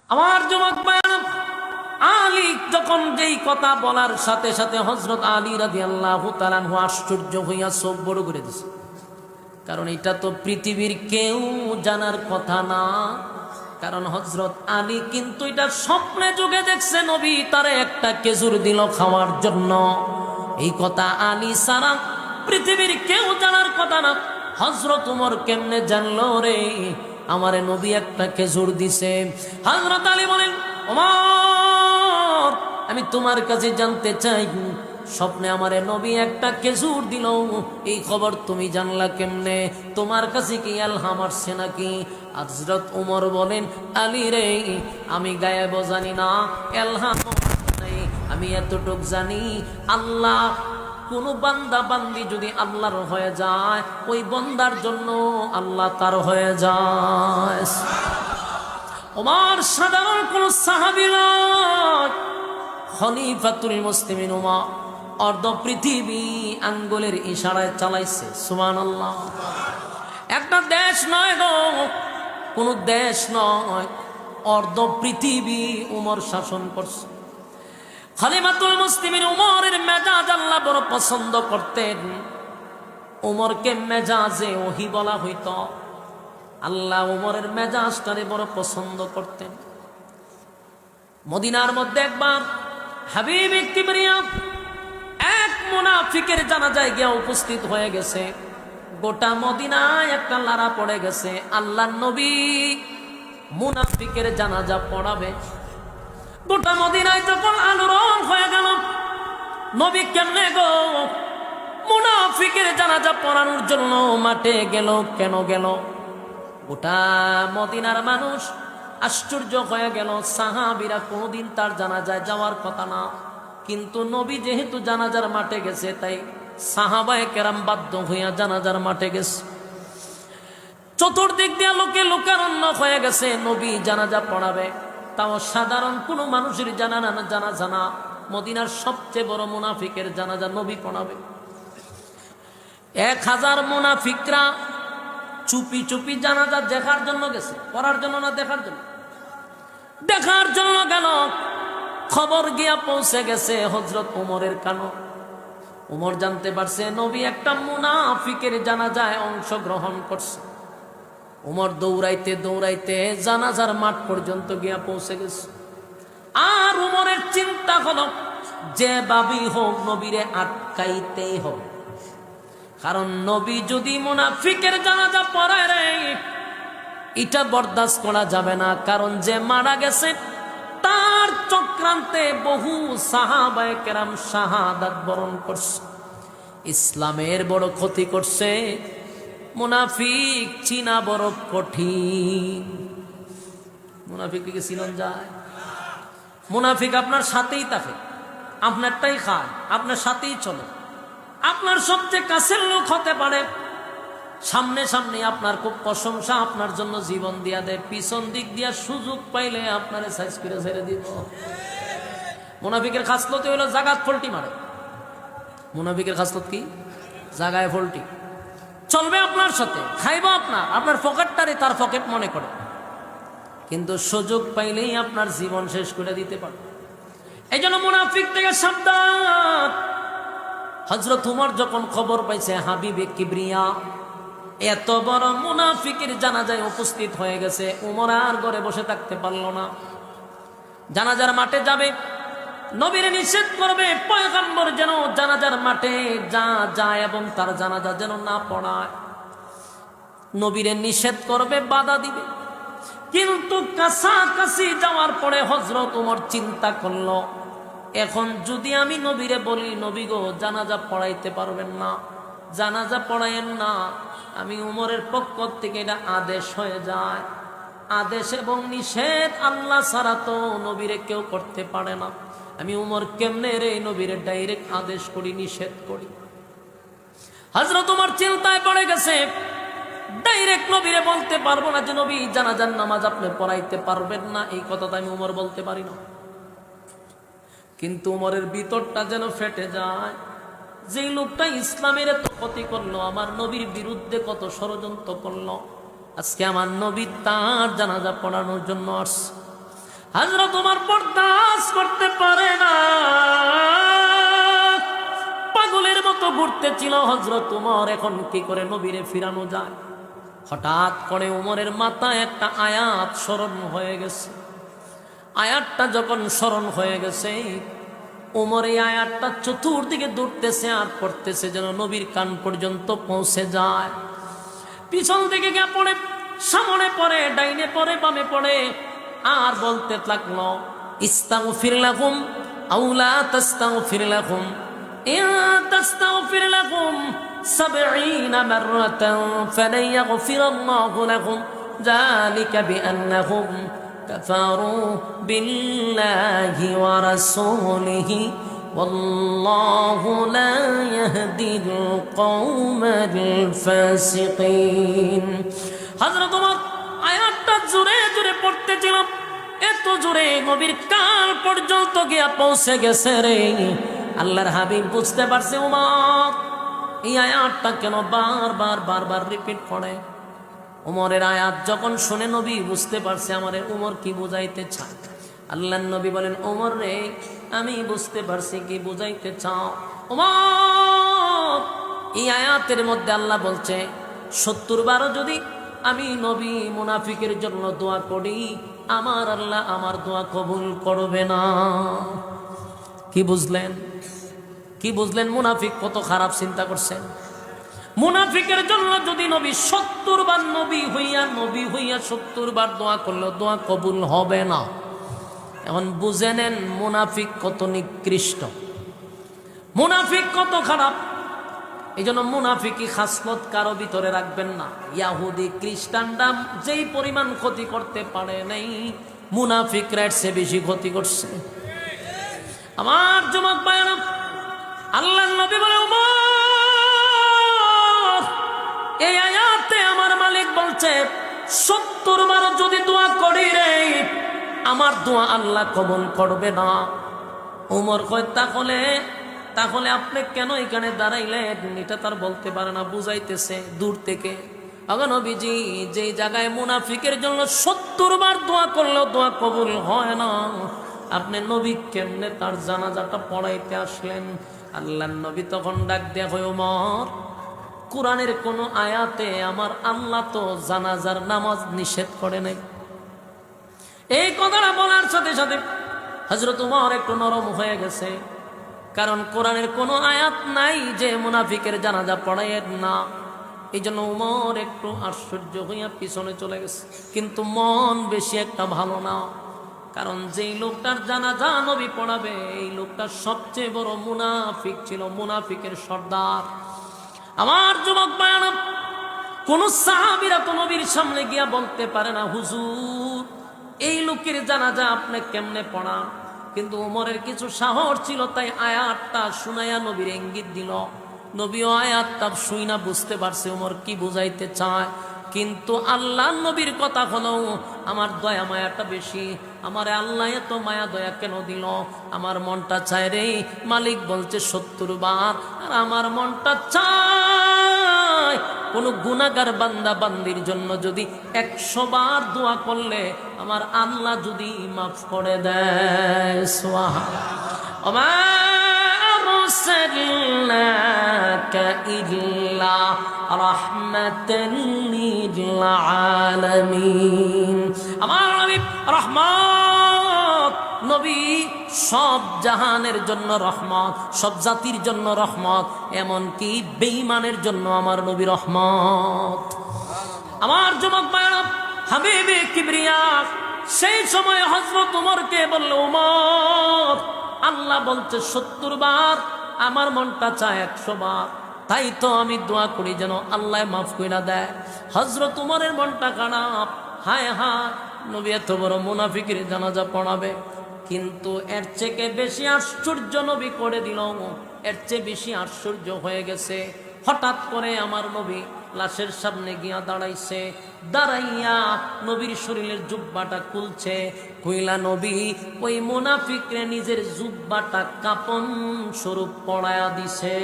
আমার যুবক ভাইরা, আলী যখন যেই কথা বলার সাথে সাথে হযরত আলী রাদিয়াল্লাহু তাআলা আনহু আশ্চর্য হইয়া চোখ বড় করে দিয়েছে। কারণ এটা তো পৃথিবীর কেউ জানার কথা না। কারণ হযরত আলী কিন্তু এটা স্বপ্নে যুগে দেখছে, নবী তারে একটা খেজুর দিল খাওয়ার জন্য। এই কথা আলী ছাড়া পৃথিবীর কেউ জানার কথা না। হযরত উমর কেমনে জানলো রে আমারে নবী একটা খেজুর দিছে? হযরত আলী বলেন, ওমর আমি তোমার কাছে জানতে চাই, স্বপ্নে আমারে নবী একটা খেজুর দিল, এই খবর তুমি জানলা কেমনে? তোমার কাছে কি ইলহাম আসছে নাকি? হযরত উমর বলেন, আলী রে আমি গায়েব জানি না, ইলহাম নাই, আমি এতটুক জানি আল্লাহ কোন বান্দা বান্দি যদি আল্লাহর হয়ে যায়, ওই বান্দার জন্য আল্লাহ তার হয়ে যায়। ওমর সাধারণ কোন সাহাবী নয়, খলিফাতুল মুসলিমিন ওমর অর্ধ পৃথিবী আঙ্গুলের ইশারায় চালাইছে। সুবহানাল্লাহ। একটা দেশ নয় গো, কোন দেশ নয়, অর্ধ পৃথিবী উমর শাসন করছে। খলিফাতুল মুসলিমিন উমরের মেজাজ আল্লাহ বড় পছন্দ করতেন। উমরকে মেজাজে ওহী বলা হইত। আল্লাহ উমরের মেজাজটারে বড় পছন্দ করতেন। মদিনার মধ্যে একবার হাবিব কিবরিয়া এক মুনাফিকের জানাজায় গিয়ে উপস্থিত হয়ে গেছে। গোটা মদিনায় একটা লারা পড়ে গেছে, আল্লাহর নবী মুনাফিকের জানাজা পড়াবে। গোটা মদিনায় যখন আলোড়ন হয়ে গেল, নবী কেমনে গো মুনাফিকের জানাজা পড়ানোর জন্য মাঠে গেল? কেন গেল? গোটা মদিনার মানুষ আশ্চর্য হয়ে গেল। সাহাবীরা কোনদিন তার জানাজায় যাওয়ার কথা না, কিন্তু নবী যেহেতু জানাজার মাঠে গেছে, তাই সাহাবায়ে কেরাম বাধ্য হইয়া জানাজার মাঠে গেছে। চতুর্দিক দিয়ে লোকে লোকারণ্য হয়ে গেছে, নবী জানাজা পড়াবে। তাও সাধারণ কোনো মানুষের জানাজা না, মদিনার সবচেয়ে বড় মুনাফিকের জানাজা নবী পড়াবে। 1000 মুনাফিকরা চুপি চুপি জানাজা দেখার জন্য গেছে, পড়ার জন্য না, দেখার জন্য। দেখার জন্য গেল, খবর গিয়া পৌঁছে গেছে হযরত উমরের কানে। উমর জানতে পারছে নবী একটা মুনাফিকের জানাজায় অংশগ্রহণ করছে। উমর দৌড়াইতে দৌড়াইতে জানাজার মাঠ পর্যন্ত গিয়া পৌঁছে গেছে। আর উমরের চিন্তা হলো, যে ভাবি হোক নবীরে আটকাইতেই হবে। কারণ নবী যদি মুনাফিকের জানাজা পড়ায় রে, এটা বরদাস্ত করা যাবে না। কারণ যে মারা গেছে তার চক্রান্তে বহু সাহাবায়ে কেরাম শাহাদাত বরণ করছে, ইসলামের বড় ক্ষতি করছে। মুনাফিক চিনা বড় কঠিন। মুনাফিককে চিনন যায়? মুনাফিক আপনার সাথেই থাকে, আপনারটাই খায়, আপনার সাথেই চলে, আপনার সবচেয়ে কাছের লোক হতে পারে। সামনে সামনে আপনার খুব প্রশংসা, আপনার জন্য জীবন দিয়া দেয়, পিছন দিক দিয়া সুযোগ পাইলে আপনারে সাইজ করে ছেড়ে দিব। মুনাফিকের খাসলত হলো জাগাত ফল্টি মারে। মুনাফিকের খাসলত কি? জাগায় ফল্টি। চলবে আপনার সাথে, খাইব আপনার পকেটটারে তার পকেট মনে করে, কিন্তু সুযোগ পাইলেই আপনার জীবন শেষ করে দিতে পারে। এই জন্য মুনাফিক থেকে সাবধান। হযরত উমর যখন খবর পাইছে হাবিবে কিবরিয়া এত বড় মুনাফিকের জানাজায় উপস্থিত হয়ে গেছে, উমর আর ঘরে বসে থাকতে পারল না। জানাজার মাঠে যাবে, নবীর নিষেধ করবে, পয়গম্বর যেন জানাজার মাঠে যায় এবং তার জানাজা যেন না পড়ায়। নবীর নিষেধ করবে, বাধা দিবে। কিন্তু কাছাকাছি যাওয়ার পরে হযরত উমর চিন্তা করলো, এখন যদি আমি নবীরে বলি, নবী গো জানাজা পড়াইতে পারবেন না, জানাজা পড়াইয়েন না, আমি উমরের পক্ষ থেকে এটা আদেশ হয়ে যায়। আদেশ এবং নিষেধ আল্লাহ ছাড়া তো নবীরে কেউ করতে পারে না। আমি উমর কেমনে রে নবীরে ডাইরেক্ট আদেশ করি, নিষেধ করি? হযরত উমর চিন্তায় পড়ে গেছে। ডাইরেক্ট নবীরে বলতে পারবো না যে নবী জানাজার নামাজ আপনি পড়াইতে পারবেন না, এই কথাটা আমি উমর বলতে পারি না। কিন্তু উমরের ভিতরটা যেন ফেটে যায়, যে লোকটা ইসলামের এত ক্ষতি করলো, আমার নবীর বিরুদ্ধে কত ষড়যন্ত্র করলো, আজকে আমার নবী তার জানাজা পড়ানোর জন্য আসছে। হযরত ওমর বরদাস্ত করতে পারে না, পাগলের মতো ঘুরতেছিল হযরত ওমর। এখন কি করে নবীরে ফিরানো যায়? হঠাৎ করে ওমরের মাথায় একটা আয়াত স্মরণ হয়ে গেছে। আয়াতটা যখন স্মরণ হয়ে গেছে, ওমর এই আয়াতটা চতুর্দিকে দৌড়তেছে আর পড়তেছে যেন নবীর কান পর্যন্ত পৌঁছে যায়। পিছন দিকে গিয়ে পড়ে, সামনে পড়ে, ডাইনে পড়ে, বামে পড়ে, আর বলতে লাগলো ইস্তাগফির লাহুম আও লা তাস্তাগফির লাহুম ইন তাস্তাগফির লাহুম 70 মাররাতান ফালান ইয়াগফিরাল্লাহু লাহুম যালিকা বিআন্নাহুম কাফারু বিল্লাহি ওয়া রাসূলিহি ওয়াল্লাহু লা ইয়াহদিল কওমাল ফাসিকিন। হযরত ওমর আয়াতটা জোরে জোরে পড়তেছিল, এত জোরে নবীর কান পর্যন্ত গিয়া পৌঁছে গেছে রে। আল্লাহর হাবিব বুঝতে পারছে ওমর এই আয়াতটা কেন বারবার বারবার রিপিট করে। ওমরের আয়াত যখন শুনে নবী বুঝতে পারছে আমারে ওমর কি বুঝাইতে চায়। আল্লাহর নবী বলেন, ওমর রে, আমি বুঝতে পারছি কি বুঝাইতে চাও। ওমর, এই আয়াতের মধ্যে আল্লাহ বলছে 70 বারও যদি আমি নবী মুনাফিকের জন্য দোয়া করি, আমার আল্লাহ আমার দোয়া কবুল করবে না। কি বুঝলেন? কি বুঝলেন? মুনাফিক কত খারাপ চিন্তা করছেন। মুনাফিকের জন্য যদি নবী 70 বার নবী হইয়া 70 বার দোয়া করলেও দোয়া কবুল হবে না। এখন বুঝে নেন মুনাফিক কত নিকৃষ্ট, মুনাফিক কত খারাপ। এই জন্য মুনাফিকি খাসলত কারো ভিতরে রাখবেন না। ইয়াহুদি খ্রিস্টানরা যেই পরিমাণ ক্ষতি করতে পারে নাই, মুনাফিকরা সে বেশি ক্ষতি করছে। আমার যুবক ভাইরা, আল্লাহর নবী বলে, ওমর, এই আয়াতে আমার মালিক বলছে 70 বার যদি দোয়া করি রে, আমার দোয়া আল্লাহ কবুল করবে না। ওমর কয়, তাহলে আপনি কেন এখানে দাঁড়াইলেন? এটা তার বলতে পারে না, বুঝাইতেছে দূর থেকে। আগে নবীজি যেই জায়গায় মুনাফিকের জন্য 70 বার দোয়া করলেও দোয়া কবুল হয় না, আপনি নবী কেমনে তার জানাজাটা পড়াইতে আসলেন? আল্লাহর নবী তখন ডাক দেয়া হয়, ওমর, কোরআনের কোন আয়াতে আমার আল্লাহ তো জানাজার নামাজ নিষেধ করে নাই। এই কথাটা বলার সাথে সাথে হযরত ওমর একটু নরম হয়ে গেছে, কারণ কোরআনের কোন আয়াত নাই যে মুনাফিকের জানাজা পড়াইয়েন না। এই জন্য ওমর একটু আশ্চর্য হইয়া পিছনে চলে গেছে, কিন্তু মন বেশি একটা ভালো না। কারণ যেই লোকটার জানাজা নবী পড়াবে, এই লোকটা সবচেয়ে বড় মুনাফিক ছিল, মুনাফিকের সর্দার। আমার যুবক ভাইরা, কোন সাহাবীরা তো নবীর সামনে গিয়া বলতে পারে না, হুজুর এই লোকের জানাজা আপনি কেমনে পড়ান? কিন্তু ওমরের কিছু সাহস ছিল, তাই আয়াতটা শুনাইয়া নবীর ইঙ্গিত দিল। নবীও আয়াতটা শুইনা বুঝতে পারছে ওমর কি বুঝাইতে চায়। কিন্তু আল্লাহ নবীর কথা হলো, আমার দয়া মায়াটা বেশি, আমারে আল্লাহ এত মায়া দয়া কেন দিল? আমার মনটা চায় রে, মালিক বলছে 70 বার, আর আমার মনটা চায় কোন গুনাহগার বান্দা বান্দির জন্য যদি 100 বার দোয়া করলে আমার আল্লাহ যদি মাফ করে দেয়। সুবহানাল্লাহ। আরসালনাকা ইল্লা রাহমাতাল লিল আলামিন। আমার নবী রহমত, নবী সব জাহানের জন্য রহমত, সব জাতির জন্য রহমত, এমনকি বেঈমানের জন্য আমার নবী রহমত। আমার যুবক ভাইরা, হাবিবে কিবরিয়া সেই সময় হযরত ওমরকে বলল, ওমর, আল্লাহ বলছে 70 বার, আমার মনটা চায় 100 বার, তাই তো আমি দোয়া করি যেন আল্লাহ মাফ কইরা দেয়। হযরত ওমরের মনটা খারাপ, হায় হায়, নবী এত বড় মুনাফিকের জানাজা পড়াবে। কিন্তু এর থেকে বেশি আশ্চর্য নবী করে দিল, এর চেয়ে বেশি আশ্চর্য হয়ে গেছে। হঠাৎ করে আমার নবী লাশের সামনে গিয়া দাঁড়াইছে, দাঁড়াইয়া নবীর শরীরের জুব্বাটা খুলছে, কইলা নবী ওই মুনাফিকরে নিজের জুব্বাটা কাপন স্বরূপ পড়ায়া দিছে।